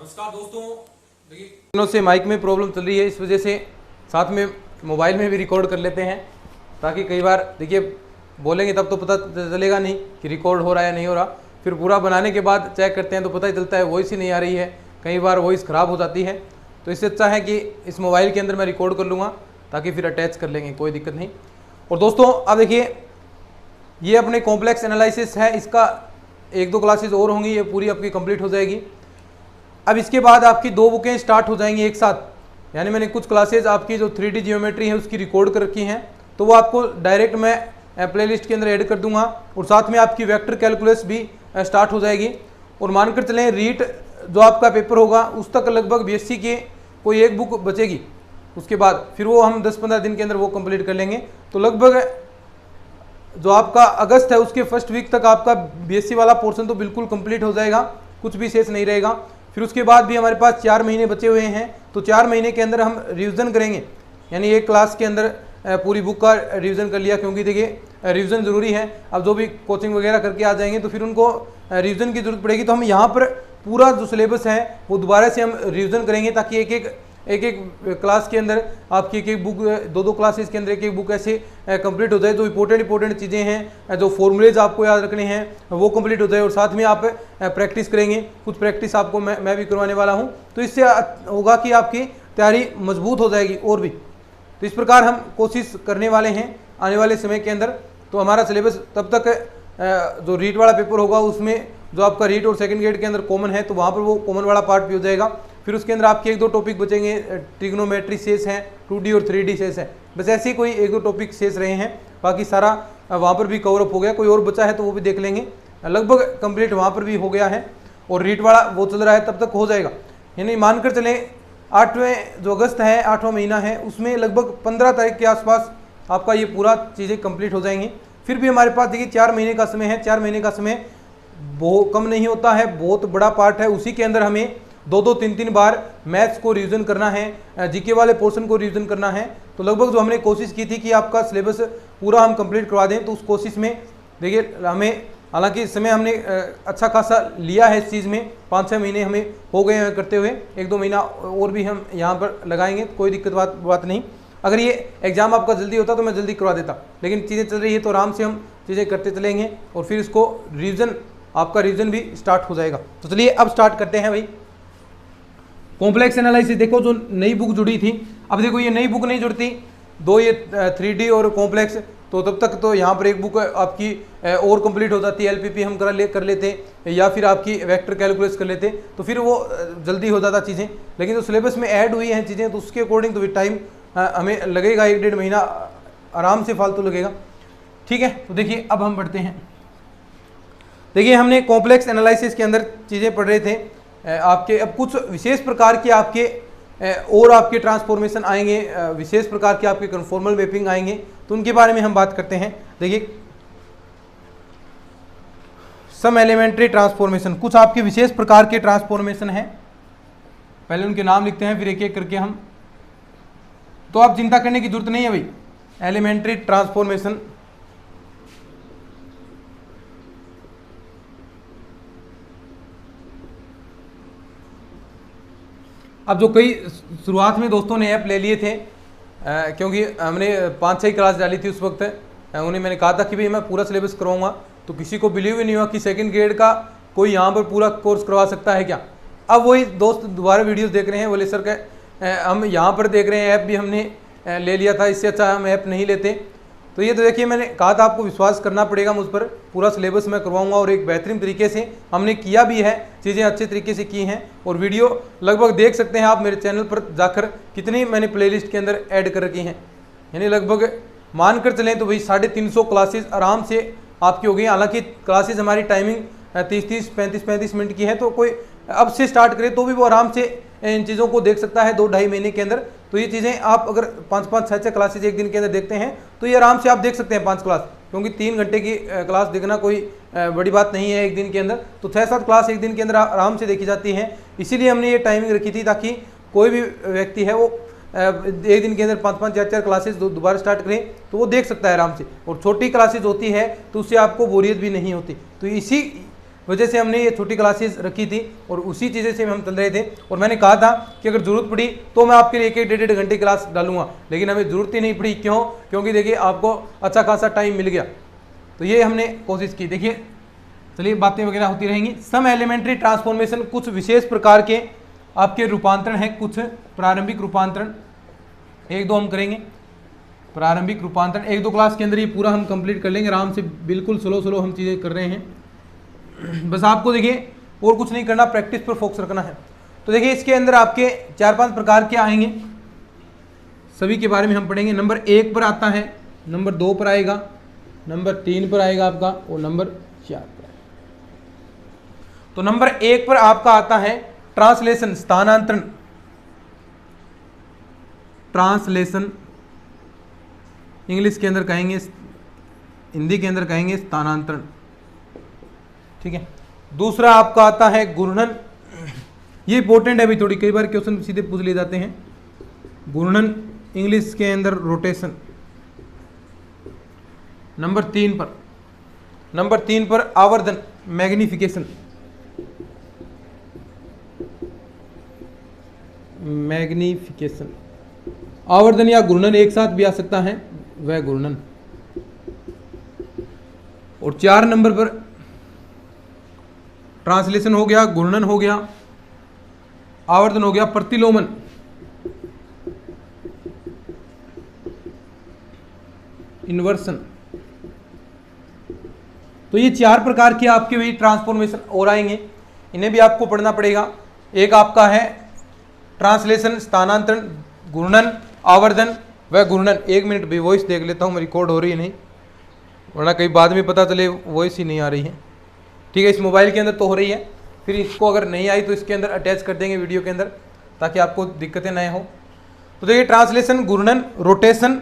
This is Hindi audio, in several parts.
नमस्कार दोस्तों, देखिए दिनों से माइक में प्रॉब्लम चल रही है, इस वजह से साथ में मोबाइल में भी रिकॉर्ड कर लेते हैं ताकि कई बार देखिए बोलेंगे तब तो पता चलेगा नहीं कि रिकॉर्ड हो रहा है या नहीं हो रहा। फिर पूरा बनाने के बाद चेक करते हैं तो पता ही चलता है वॉइस ही नहीं आ रही है, कई बार वॉइस ख़राब हो जाती है। तो इससे अच्छा है कि इस मोबाइल के अंदर मैं रिकॉर्ड कर लूँगा ताकि फिर अटैच कर लेंगे, कोई दिक्कत नहीं। और दोस्तों अब देखिए ये अपने कॉम्प्लेक्स एनालिसिस है, इसका 1-2 क्लासेस और होंगी, ये पूरी आपकी कंप्लीट हो जाएगी। अब इसके बाद आपकी 2 बुकें स्टार्ट हो जाएंगी एक साथ, यानी मैंने कुछ क्लासेस आपकी जो 3D जियोमेट्री है उसकी रिकॉर्ड कर रखी हैं, तो वो आपको डायरेक्ट मैं प्लेलिस्ट के अंदर ऐड कर दूंगा। और साथ में आपकी वेक्टर कैलकुलस भी स्टार्ट हो जाएगी। और मानकर चलें रीट जो आपका पेपर होगा उस तक लगभग BSc के कोई एक बुक बचेगी, उसके बाद फिर वो हम 10-15 दिन के अंदर वो कंप्लीट कर लेंगे। तो लगभग जो आपका अगस्त है उसके फर्स्ट वीक तक आपका BSc वाला पोर्शन तो बिल्कुल कंप्लीट हो जाएगा, कुछ भी शेष नहीं रहेगा। फिर उसके बाद भी हमारे पास 4 महीने बचे हुए हैं, तो 4 महीने के अंदर हम रिवीजन करेंगे, यानी एक क्लास के अंदर पूरी बुक का रिवीजन कर लिया, क्योंकि देखिए रिवीजन ज़रूरी है। अब जो भी कोचिंग वगैरह करके आ जाएंगे तो फिर उनको रिवीजन की ज़रूरत पड़ेगी, तो हम यहाँ पर पूरा जो सिलेबस है वो दोबारा से हम रिवीजन करेंगे ताकि एक क्लास के अंदर आपकी एक बुक, 2-2 क्लासेस के अंदर एक बुक ऐसे कंप्लीट हो जाए। जो इंपॉर्टेंट चीज़ें हैं, जो फॉर्मूलेज आपको याद रखने हैं वो कंप्लीट हो जाए। और साथ में आप प्रैक्टिस करेंगे, कुछ प्रैक्टिस आपको मैं भी करवाने वाला हूं, तो इससे होगा कि आपकी तैयारी मजबूत हो जाएगी और भी। तो इस प्रकार हम कोशिश करने वाले हैं आने वाले समय के अंदर। तो हमारा सिलेबस तब तक जो रीट वाला पेपर होगा उसमें जो आपका रीट और सेकंड ग्रेड के अंदर कॉमन है तो वहाँ पर वो कॉमन वाला पार्ट भी हो जाएगा। फिर उसके अंदर आपके 1-2 टॉपिक बचेंगे, ट्रिग्नोमेट्री शेष हैं, 2D और 3D शेष है, बस ऐसे ही कोई 1-2 टॉपिक शेष रहे हैं, बाकी सारा वहाँ पर भी कवर अप हो गया। कोई और बचा है तो वो भी देख लेंगे, लगभग कंप्लीट वहाँ पर भी हो गया है। और रीट वाला वो चल रहा है, तब तक हो जाएगा। यानी मानकर चलें 8वें जो अगस्त है, 8वां महीना है, उसमें लगभग 15 तारीख के आसपास आपका ये पूरा चीज़ें कंप्लीट हो जाएंगी। फिर भी हमारे पास देखिए 4 महीने का समय है। 4 महीने का समय बहुत कम नहीं होता है, बहुत बड़ा पार्ट है। उसी के अंदर हमें 2-2, 3-3 बार मैथ्स को रिवीजन करना है, जीके वाले पोर्शन को रिवीजन करना है। तो लगभग जो हमने कोशिश की थी कि आपका सिलेबस पूरा हम कंप्लीट करवा दें, तो उस कोशिश में देखिए हमें, हालांकि समय हमने अच्छा खासा लिया है इस चीज़ में, 5-6 महीने हमें हो गए हैं करते हुए, 1-2 महीना और भी हम यहाँ पर लगाएंगे, कोई दिक्कत बात नहीं। अगर ये एग्ज़ाम आपका जल्दी होता तो मैं जल्दी करवा देता, लेकिन चीज़ें चल रही है तो आराम से हम चीज़ें करते चलेंगे और फिर इसको रिवीजन, आपका रिवीजन भी स्टार्ट हो जाएगा। तो चलिए अब स्टार्ट करते हैं भाई। कॉम्प्लेक्स एनालिसिस देखो जो नई बुक जुड़ी थी, अब देखो ये नई बुक नहीं जुड़ती, 2 ये 3D और कॉम्प्लेक्स, तो तब तक तो यहाँ पर एक बुक आपकी और कंप्लीट हो जाती है, LPP हम कर लेते या फिर आपकी वेक्टर कैलकुलस कर लेते, तो फिर वो जल्दी हो जाता चीज़ें। लेकिन जो सिलेबस में ऐड हुई हैं चीज़ें तो उसके अकॉर्डिंग तो टाइम हमें लगेगा, 1-1.5 महीना आराम से फालतू लगेगा। ठीक है, तो देखिए अब हम बढ़ते हैं। देखिए हमने कॉम्प्लेक्स एनालिसिस के अंदर चीज़ें पढ़ रहे थे आपके, अब कुछ विशेष प्रकार के आपके और आपके ट्रांसफॉर्मेशन आएंगे, विशेष प्रकार के आपके कन्फॉर्मल मैपिंग आएंगे, तो उनके बारे में हम बात करते हैं। देखिए सम एलिमेंट्री ट्रांसफॉर्मेशन, कुछ आपके विशेष प्रकार के ट्रांसफॉर्मेशन हैं, पहले उनके नाम लिखते हैं फिर एक एक करके हम, तो आप चिंता करने की जरूरत नहीं है भाई। एलिमेंट्री ट्रांसफॉर्मेशन, अब जो कई शुरुआत में दोस्तों ने ऐप ले लिए थे, क्योंकि हमने 5-6 क्लास डाली थी उस वक्त, उन्हें मैंने कहा था कि भाई मैं पूरा सिलेबस करवाऊंगा, तो किसी को बिलीव ही नहीं हुआ कि सेकंड ग्रेड का कोई यहाँ पर पूरा कोर्स करवा सकता है क्या। अब वही दोस्त दोबारा वीडियोस देख रहे हैं, बोले सर का हम यहाँ पर देख रहे हैं ऐप भी हमने ले लिया था, इससे अच्छा हम ऐप नहीं लेते। तो ये तो देखिए मैंने कहा था आपको विश्वास करना पड़ेगा मुझ पर, पूरा सिलेबस मैं करवाऊंगा और एक बेहतरीन तरीके से हमने किया भी है, चीज़ें अच्छे तरीके से की हैं। और वीडियो लगभग देख सकते हैं आप मेरे चैनल पर जाकर कितनी मैंने प्लेलिस्ट के अंदर ऐड कर रखी हैं, यानी लगभग मान कर चलें तो भाई 350 क्लासेस आराम से आपकी हो गई। हालांकि क्लासेस हमारी टाइमिंग 30-30, 35-35 मिनट की है, तो कोई अब से स्टार्ट करे तो भी वो आराम से इन चीज़ों को देख सकता है 2-2.5 महीने के अंदर। तो ये चीज़ें आप अगर 5-5, 6-6 क्लासेज एक दिन के अंदर देखते हैं तो ये आराम से आप देख सकते हैं 5 क्लास, क्योंकि 3 घंटे की क्लास देखना कोई बड़ी बात नहीं है एक दिन के अंदर, तो 6-7 क्लास एक दिन के अंदर आराम से देखी जाती हैं। इसीलिए हमने ये टाइमिंग रखी थी ताकि कोई भी व्यक्ति है वो एक दिन के अंदर 5-5, 4-4 क्लासेस दोबारा स्टार्ट करें तो वो देख सकता है आराम से। और छोटी क्लासेज होती है तो उससे आपको बोरियत भी नहीं होती। तो इसी वजह से हमने ये छोटी क्लासेस रखी थी और उसी चीज़ें से हम चल रहे थे। और मैंने कहा था कि अगर ज़रूरत पड़ी तो मैं आपके लिए 1-1 घंटे क्लास डालूंगा, लेकिन हमें ज़रूरत ही नहीं पड़ी। क्यों? क्योंकि देखिए आपको अच्छा खासा टाइम मिल गया, तो ये हमने कोशिश की। देखिए चलिए बातें वगैरह होती रहेंगी। सम एलिमेंट्री ट्रांसफॉर्मेशन, कुछ विशेष प्रकार के आपके रूपांतरण हैं, कुछ प्रारंभिक रूपांतरण 1-2 हम करेंगे। प्रारंभिक रूपांतरण 1-2 क्लास के अंदर ये पूरा हम कंप्लीट कर लेंगे आराम से, बिल्कुल स्लो हम चीज़ें कर रहे हैं। बस आपको देखिए और कुछ नहीं करना, प्रैक्टिस पर फोकस रखना है। तो देखिए इसके अंदर आपके 4-5 प्रकार के आएंगे, सभी के बारे में हम पढ़ेंगे। नंबर 1 पर आता है, नंबर 2 पर आएगा, नंबर 3 पर आएगा आपका, और नंबर 4 पर आएगा। तो नंबर 1 पर आपका आता है ट्रांसलेशन, स्थानांतरण। ट्रांसलेशन इंग्लिश के अंदर कहेंगे, हिंदी के अंदर कहेंगे स्थानांतरण, ठीक है। दूसरा आपका आता है घूर्णन, ये इंपॉर्टेंट है भाई, थोड़ी कई बार क्वेश्चन सीधे पूछ लिए जाते हैं। घूर्णन इंग्लिश के अंदर रोटेशन। नंबर 3 पर आवर्धन, मैग्निफिकेशन। मैग्निफिकेशन, आवर्धन या घूर्णन एक साथ भी आ सकता है, वह घूर्णन। और 4 नंबर पर ट्रांसलेशन हो गया, घूर्णन हो गया, आवर्धन हो गया, प्रतिलोमन। इन्वर्सन। तो ये 4 प्रकार के आपके भी ट्रांसफॉर्मेशन और आएंगे, इन्हें भी आपको पढ़ना पड़ेगा। एक आपका है ट्रांसलेशन, स्थानांतरण, घूर्णन, आवर्धन व घूर्णन। 1 मिनट भी वॉइस देख लेता हूँ, रिकॉर्ड हो रही है नहीं, वरना कहीं बाद में पता चले वॉइस ही नहीं आ रही है। ठीक है, इस मोबाइल के अंदर तो हो रही है, फिर इसको अगर नहीं आई तो इसके अंदर अटैच कर देंगे वीडियो के अंदर, ताकि आपको दिक्कतें न हो। तो देखिए ट्रांसलेशन, घूर्णन, रोटेशन,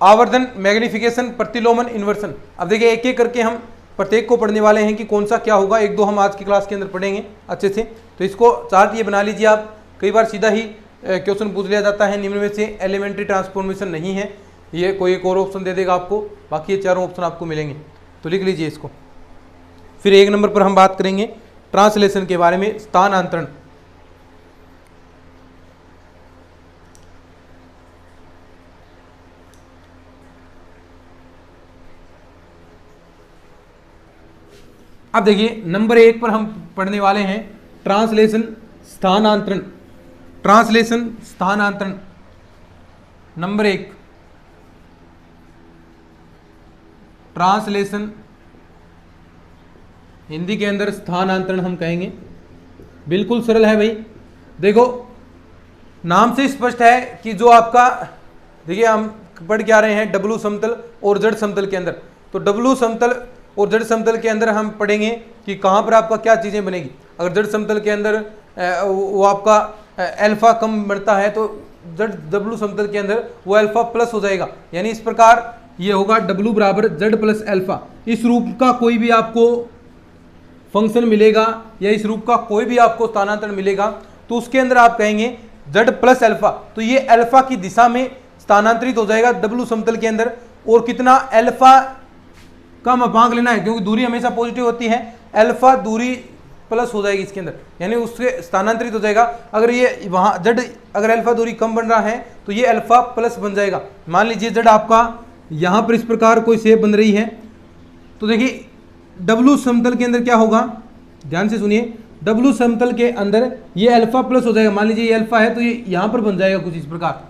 आवर्धन, मैग्निफिकेशन, प्रतिलोमन, इन्वर्सन। अब देखिए एक एक करके हम प्रत्येक को पढ़ने वाले हैं कि कौन सा क्या होगा। 1-2 हम आज की क्लास के अंदर पढ़ेंगे अच्छे से। तो इसको चार्ट ये बना लीजिए आप, कई बार सीधा ही क्वेश्चन पूछ लिया जाता है, निम्न में से एलिमेंट्री ट्रांसफॉर्मेशन नहीं है, ये कोई एक और ऑप्शन दे देगा आपको, बाकी ये 4 ऑप्शन आपको मिलेंगे। तो लिख लीजिए इसको। फिर 1 नंबर पर हम बात करेंगे ट्रांसलेशन के बारे में, स्थानांतरण। अब देखिए नंबर 1 पर हम पढ़ने वाले हैं ट्रांसलेशन, स्थानांतरण। ट्रांसलेशन, स्थानांतरण नंबर 1। ट्रांसलेशन हिंदी के अंदर स्थानांतरण हम कहेंगे। बिल्कुल सरल है भाई। देखो नाम से स्पष्ट है कि जो आपका, देखिए हम पढ़ क्या रहे हैं, डब्लू समतल और जेड समतल के अंदर। तो डब्लू समतल और जेड समतल के अंदर हम पढ़ेंगे कि कहाँ पर आपका क्या चीज़ें बनेगी। अगर जेड समतल के अंदर वो आपका अल्फा कम बढ़ता है तो जेड डब्लू समतल के अंदर वो अल्फा प्लस हो जाएगा, यानी इस प्रकार ये होगा डब्लू बराबर जेड प्लस अल्फा। इस रूप का कोई भी आपको फंक्शन मिलेगा या इस रूप का कोई भी आपको स्थानांतरण मिलेगा तो उसके अंदर आप कहेंगे जेड प्लस अल्फा। तो ये अल्फा की दिशा में स्थानांतरित हो जाएगा डब्लू समतल के अंदर। और कितना, अल्फा का मापांक लेना है क्योंकि दूरी हमेशा पॉजिटिव होती है, अल्फा दूरी प्लस हो जाएगी इसके अंदर, यानी उससे स्थानांतरित हो जाएगा। अगर ये वहाँ जेड, अगर अल्फा दूरी कम बन रहा है तो ये अल्फा प्लस बन जाएगा। मान लीजिए जेड आपका यहाँ पर इस प्रकार कोई शेप बन रही है, तो देखिए डब्लू समतल के अंदर क्या होगा, ध्यान से सुनिए, डब्लू समतल के अंदर ये अल्फा प्लस हो जाएगा। मान लीजिए ये अल्फा है तो ये यहाँ पर बन जाएगा कुछ इस प्रकार,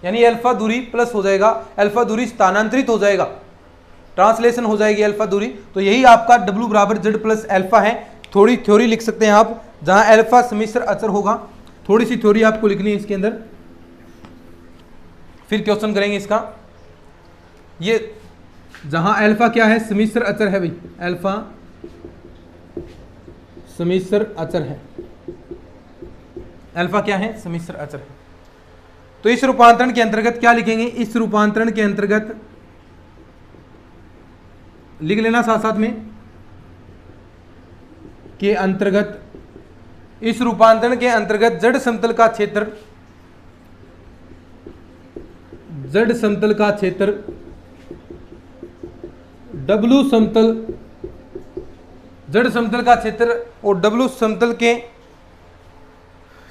यानी अल्फा दूरी प्लस हो जाएगा, अल्फा दूरी स्थानांतरित हो जाएगा, ट्रांसलेशन हो जाएगी अल्फा दूरी। तो यही आपका डब्लू बराबर जेड प्लस अल्फा है। थोड़ी थ्योरी लिख सकते हैं आप, जहां अल्फा सम्मिश्र अचर होगा, थोड़ी सी थ्योरी आपको लिखनी है इसके अंदर, फिर क्वेश्चन करेंगे इसका। ये जहां अल्फा क्या है, सम्मिश्र अचर है भाई, अल्फा सम्मिश्र अचर है, अल्फा क्या है, सम्मिश्र अचर है। तो इस रूपांतरण के अंतर्गत क्या लिखेंगे, इस रूपांतरण के अंतर्गत लिख लेना साथ साथ में, के अंतर्गत, इस रूपांतरण के अंतर्गत जेड समतल का क्षेत्र, जेड समतल का क्षेत्र डब्लू समतल, जड़ समतल का क्षेत्र और डब्लू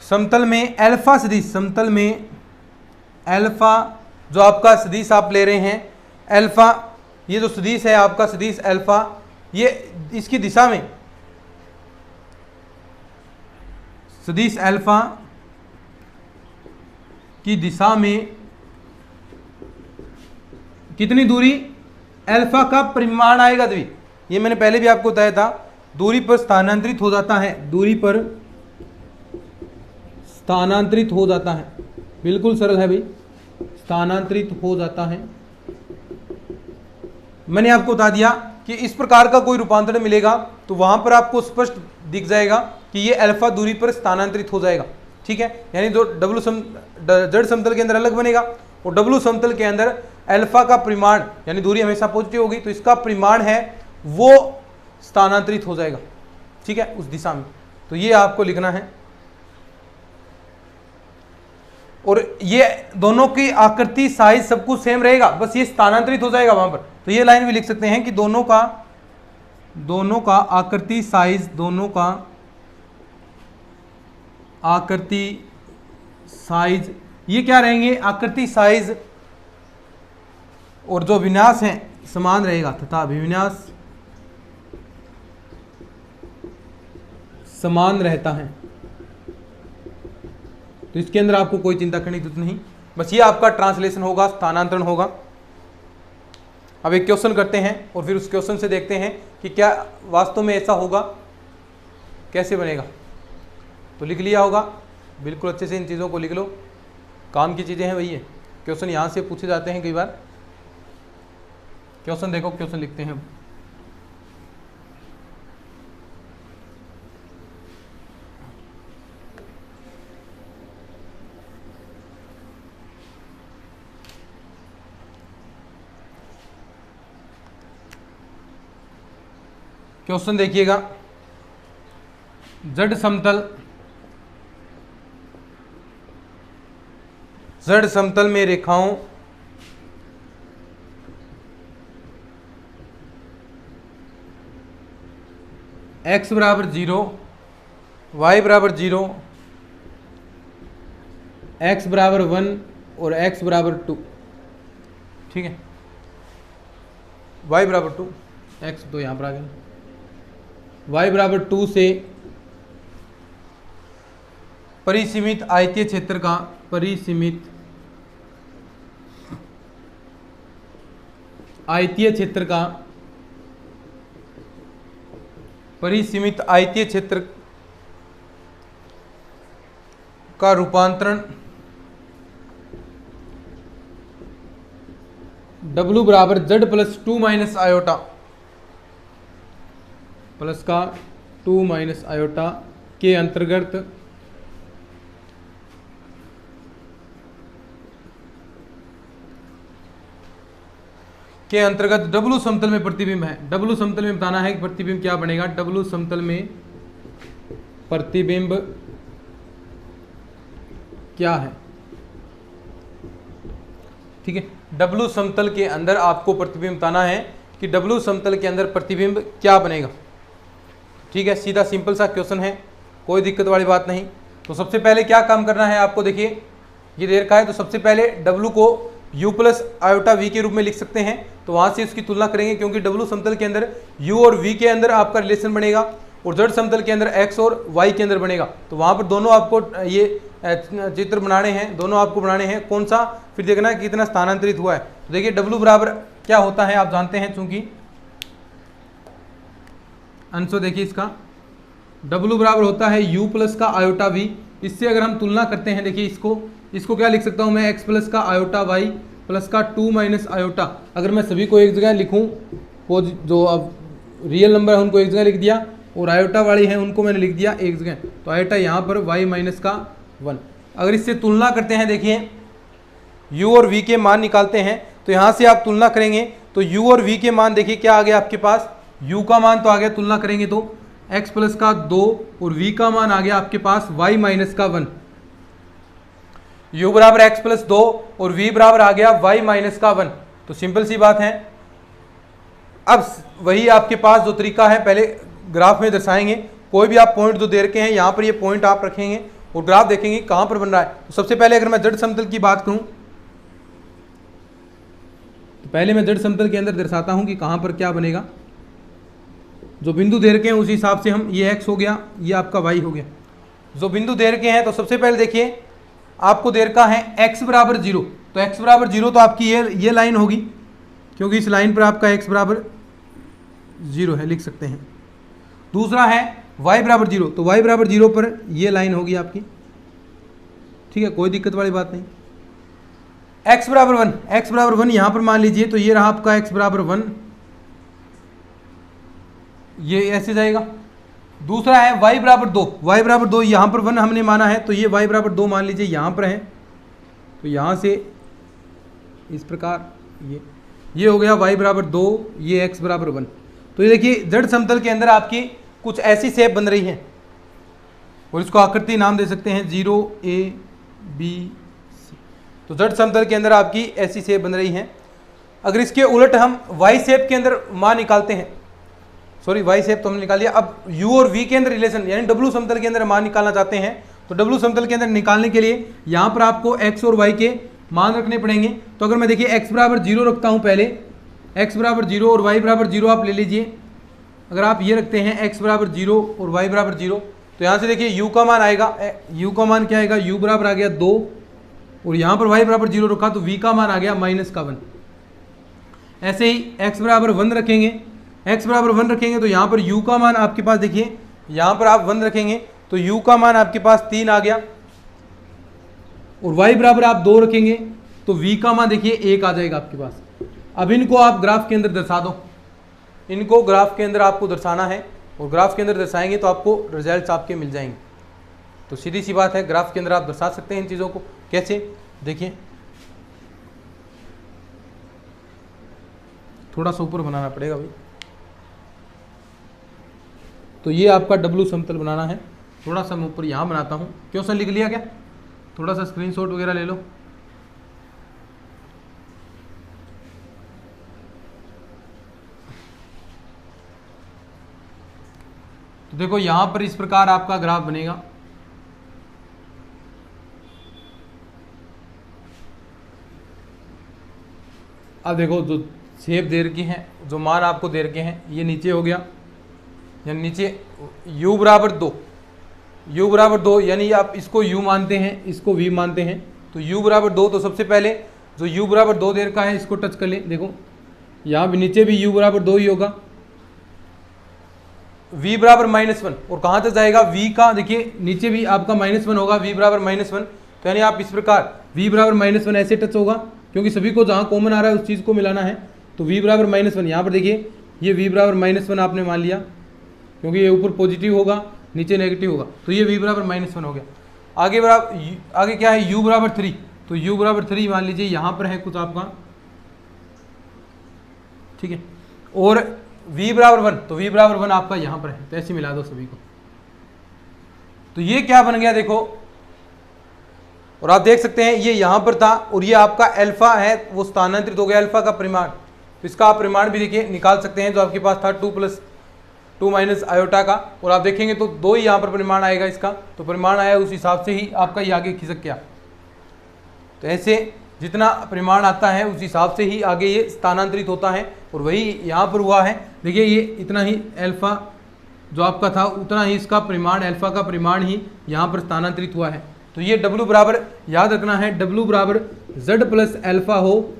समतल में अल्फा सदिश, समतल में अल्फा जो आपका सदिश आप ले रहे हैं अल्फा, ये जो सदिश है आपका सदिश अल्फा, ये इसकी दिशा में सदिश अल्फा की दिशा में कितनी दूरी अल्फा का परिमाण आएगा द्वि, ये मैंने पहले भी आपको बताया था, दूरी पर स्थानांतरित हो जाता है, दूरी पर स्थानांतरित हो जाता है, बिल्कुल सरल है भाई, स्थानांतरित हो जाता है। मैंने आपको बता दिया कि इस प्रकार का कोई रूपांतरण मिलेगा तो वहां पर आपको स्पष्ट दिख जाएगा कि ये अल्फा दूरी पर स्थानांतरित हो जाएगा, ठीक है। यानी जो जड़ समतल के अंदर अलग बनेगा और डब्लू समतल के अंदर अल्फा का परिमाण यानी दूरी हमेशा पॉजिटिव होगी, तो इसका परिमाण है वो स्थानांतरित हो जाएगा, ठीक है, उस दिशा में। तो ये आपको लिखना है। और ये दोनों की आकृति साइज सब कुछ सेम रहेगा, बस ये स्थानांतरित हो जाएगा वहां पर। तो ये लाइन भी लिख सकते हैं कि दोनों का आकृति साइज, दोनों का आकृति साइज, ये क्या रहेंगे, आकृति साइज और जो विन्यास है समान रहेगा तथा अभिविन्यास समान रहता है। तो इसके अंदर आपको कोई चिंता करने की जरूरत नहीं, बस ये आपका ट्रांसलेशन होगा, स्थानांतरण होगा। अब एक क्वेश्चन करते हैं और फिर उस क्वेश्चन से देखते हैं कि क्या वास्तव में ऐसा होगा, कैसे बनेगा। तो लिख लिया होगा, बिल्कुल अच्छे से इन चीज़ों को लिख लो, काम की चीज़ें हैं वही है। क्वेश्चन यहाँ से पूछे जाते हैं कई बार। क्वेश्चन देखो, क्वेश्चन लिखते हैं। क्वेश्चन देखिएगा, जड़ समतल में रेखाओं x बराबर 0, y बराबर 0, x बराबर 1 और x बराबर 2, ठीक है, y बराबर 2, x तो यहाँ पर आ गया, y बराबर 2 से परिसीमित आयतीय क्षेत्र का परिसीमित आयतीय क्षेत्र का रूपांतरण W बराबर Z plus 2 minus iota plus का 2 माइनस आयोटा के अंतर्गत W समतल में प्रतिबिंब है। W समतल में बताना है कि प्रतिबिंब क्या बनेगा। W समतल में प्रतिबिंब क्या है, ठीक है। W समतल के अंदर आपको प्रतिबिंब बताना है कि W समतल के अंदर प्रतिबिंब क्या बनेगा, ठीक है। सीधा सिंपल सा क्वेश्चन है, कोई दिक्कत वाली बात नहीं। तो सबसे पहले क्या काम करना है आपको, देखिए ये देर का है, तो सबसे पहले W को U प्लस आयोटा V के रूप में लिख सकते हैं। तो वहां से उसकी तुलना करेंगे, क्योंकि W समतल के अंदर U और V के अंदर आपका रिलेशन बनेगा और Z समतल के अंदर X और Y के अंदर बनेगा। तो वहां पर दोनों आपको ये चित्र बनाने हैं, दोनों आपको बनाने हैं। कौन सा, फिर देखना है कितना स्थानांतरित हुआ है। तो देखिए W बराबर क्या होता है आप जानते हैं, चूंकि अंशो देखिए इसका W बराबर होता है U प्लस का आयोटा V। इससे अगर हम तुलना करते हैं, देखिए इसको क्या लिख सकता हूं मैं, x प्लस का आयोटा y प्लस का 2 माइनस आयोटा। अगर मैं सभी को एक जगह लिखूं, वो जो अब रियल नंबर है उनको एक जगह लिख दिया और आयोटा वाली हैं उनको मैंने लिख दिया एक जगह, तो आयोटा यहाँ पर y माइनस का 1। अगर इससे तुलना करते हैं, देखिए u और v के मान निकालते हैं, तो यहाँ से आप तुलना करेंगे तो u और v के मान देखिए क्या आ गया आपके पास, u का मान तो आ गया, तुलना करेंगे तो x प्लस का 2 और v का मान आ गया आपके पास y माइनस का 1। u बराबर x प्लस 2 और v बराबर आ गया y माइनस का 1। तो सिंपल सी बात है। अब वही आपके पास जो तरीका है, पहले ग्राफ में दर्शाएंगे। कोई भी आप पॉइंट जो दे रखे हैं यहाँ पर ये पॉइंट आप रखेंगे और ग्राफ देखेंगे कहाँ पर बन रहा है। तो सबसे पहले अगर मैं जड़ समतल की बात करूँ तो पहले मैं जड़ समतल के अंदर दर्शाता हूँ कि कहाँ पर क्या बनेगा। जो बिंदु दे रखे हैं उसी हिसाब से हम, ये x हो गया, ये आपका y हो गया। जो बिंदु दे रखे हैं तो सबसे पहले देखिए आपको दे रखा है x बराबर 0, तो x बराबर 0 तो आपकी ये लाइन होगी, क्योंकि इस लाइन पर आपका x बराबर 0 है, लिख सकते हैं। दूसरा है y बराबर 0, तो y बराबर 0 पर ये लाइन होगी आपकी, ठीक है, कोई दिक्कत वाली बात नहीं। x बराबर 1, x बराबर 1 यहाँ पर मान लीजिए, तो ये रहा आपका x बराबर 1, ये ऐसे जाएगा। दूसरा है y बराबर 2, y बराबर 2 यहाँ पर 1 हमने माना है, तो ये y बराबर 2 मान लीजिए यहाँ पर है, तो यहाँ से इस प्रकार ये हो गया y बराबर 2, ये x बराबर 1। तो ये देखिए जड़ समतल के अंदर आपकी कुछ ऐसी शेप बन रही है और इसको आकृति नाम दे सकते हैं 0 a b c। तो जड़ समतल के अंदर आपकी ऐसी शेप बन रही है। अगर इसके उलट हम y शेप के अंदर मान निकालते हैं, सॉरी y शेप तो हमने निकाल लिया, अब u और v के अंदर रिलेशन यानी w समतल के अंदर मान निकालना चाहते हैं, तो w समतल के अंदर निकालने के लिए यहाँ पर आपको x और y के मान रखने पड़ेंगे। तो अगर मैं देखिए x बराबर 0 रखता हूँ, पहले x बराबर 0 और y बराबर 0 आप ले लीजिए। अगर आप ये रखते हैं x बराबर 0 और y बराबर 0, तो यहाँ से देखिए u का मान आएगा, u का मान क्या आएगा, u बराबर आ गया 2, और यहाँ पर y बराबर 0 रखा तो v का मान आ गया -1। ऐसे ही x बराबर 1 रखेंगे, x बराबर 1 रखेंगे तो यहाँ पर u का मान आपके पास देखिए, यहाँ पर आप 1 रखेंगे तो u का मान आपके पास 3 आ गया, और y बराबर आप 2 रखेंगे तो v का मान देखिए 1 आ जाएगा आपके पास। अब इनको आप ग्राफ के अंदर दर्शा दो, इनको ग्राफ के अंदर आपको दर्शाना है, और ग्राफ के अंदर दर्शाएंगे तो आपको रिजल्ट्स आपके मिल जाएंगे। तो सीधी सी बात है, ग्राफ के अंदर आप दर्शा सकते हैं इन चीज़ों को। कैसे, देखिए थोड़ा सा ऊपर बनाना पड़ेगा भाई। तो ये आपका W समतल बनाना है, थोड़ा सा मैं ऊपर यहाँ बनाता हूँ। क्यों सर, लिख लिया क्या? थोड़ा सा स्क्रीनशॉट वगैरह ले लो। तो देखो यहाँ पर इस प्रकार आपका ग्राफ बनेगा। अब देखो जो शेप दे रखी है, जो मान आपको दे रखे हैं, ये नीचे हो गया, यानी नीचे u बराबर 2, u बराबर 2 यानी आप इसको u मानते हैं, इसको v मानते हैं, तो u बराबर 2। तो सबसे पहले जो u बराबर 2 दे रखा है इसको टच कर ले। देखो यहाँ भी नीचे भी u बराबर 2 ही होगा, v बराबर -1, और कहाँ तक जाएगा v का, देखिए नीचे भी आपका -1 होगा, v बराबर -1। तो यानी आप इस प्रकार v बराबर -1 ऐसे टच होगा, क्योंकि सभी को जहाँ कॉमन आ रहा है उस चीज़ को मिलाना है। तो v बराबर -1, यहाँ पर देखिए ये v बराबर -1 आपने मान लिया, क्योंकि ये ऊपर पॉजिटिव होगा नीचे नेगेटिव होगा, तो ये v बराबर -1 हो गया। आगे क्या है, u बराबर 3, तो u बराबर 3 मान लीजिए यहाँ पर है कुछ आपका, ठीक है, और v बराबर 1, तो v बराबर 1 आपका यहाँ पर है। तो ऐसे मिला दो सभी को, तो ये क्या बन गया देखो, और आप देख सकते हैं ये यहाँ पर था, और ये आपका अल्फा है वो स्थानांतरित हो गया, अल्फा का परिमाण। तो इसका आप परिमाण भी देखिए निकाल सकते हैं, जो आपके पास था 2 + 2 - आयोटा का, और आप देखेंगे तो 2 ही यहाँ पर परिमाण आएगा इसका। तो परिमाण आया उस हिसाब से ही आपका ये आगे खिसक गया। तो ऐसे जितना परिमाण आता है उस हिसाब से ही आगे ये स्थानांतरित होता है, और वही यहाँ पर हुआ है। देखिए ये इतना ही अल्फा जो आपका था उतना ही इसका परिमाण, अल्फा का परिमाण ही यहाँ पर स्थानांतरित हुआ है। तो ये W बराबर याद रखना है, W बराबर Z प्लस अल्फा हो,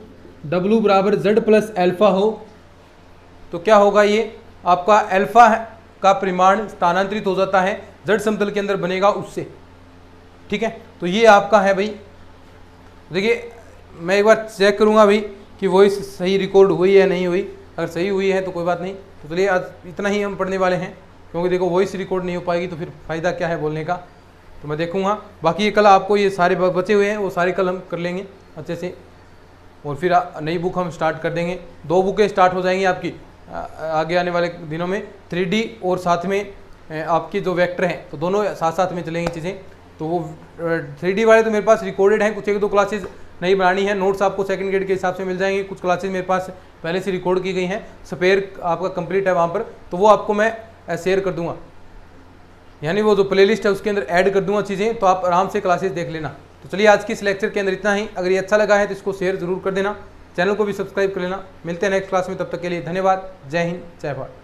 W बराबर Z प्लस अल्फा हो, तो क्या होगा, ये आपका अल्फा का परिमाण स्थानांतरित हो जाता है, Z समतल के अंदर बनेगा उससे, ठीक है। तो ये आपका है भाई। देखिए मैं एक बार चेक करूँगा भाई कि वॉइस सही रिकॉर्ड हुई है नहीं हुई, अगर सही हुई है तो कोई बात नहीं। तो चलिए आज इतना ही हम पढ़ने वाले हैं, क्योंकि देखो वॉइस रिकॉर्ड नहीं हो पाएगी तो फिर फ़ायदा क्या है बोलने का। तो मैं देखूंगा, बाकी ये कल आपको ये सारे बचे हुए हैं वो सारे कल हम कर लेंगे अच्छे से, और फिर नई बुक हम स्टार्ट कर देंगे। 2 बुकें स्टार्ट हो जाएंगी आपकी आगे आने वाले दिनों में, 3D और साथ में आपके जो वेक्टर हैं, तो दोनों साथ साथ में चलेंगी चीज़ें। तो वो 3D वाले तो मेरे पास रिकॉर्डेड हैं, कुछ 1-2 क्लासेज नहीं बनानी है, नोट्स आपको सेकंड ग्रेड के हिसाब से मिल जाएंगे। कुछ क्लासेज मेरे पास पहले से रिकॉर्ड की गई हैं, स्पेयर आपका कंप्लीट है वहाँ पर, तो वो आपको मैं शेयर कर दूंगा, यानी वो जो प्लेलिस्ट है उसके अंदर ऐड कर दूंगा चीज़ें, तो आप आराम से क्लासेस देख लेना। तो चलिए आज की इस लेक्चर के अंदर इतना ही। अगर ये अच्छा लगा है तो इसको शेयर जरूर कर देना, चैनल को भी सब्सक्राइब कर लेना। मिलते हैं नेक्स्ट क्लास में, तब तक के लिए धन्यवाद। जय हिंद, जय भारत।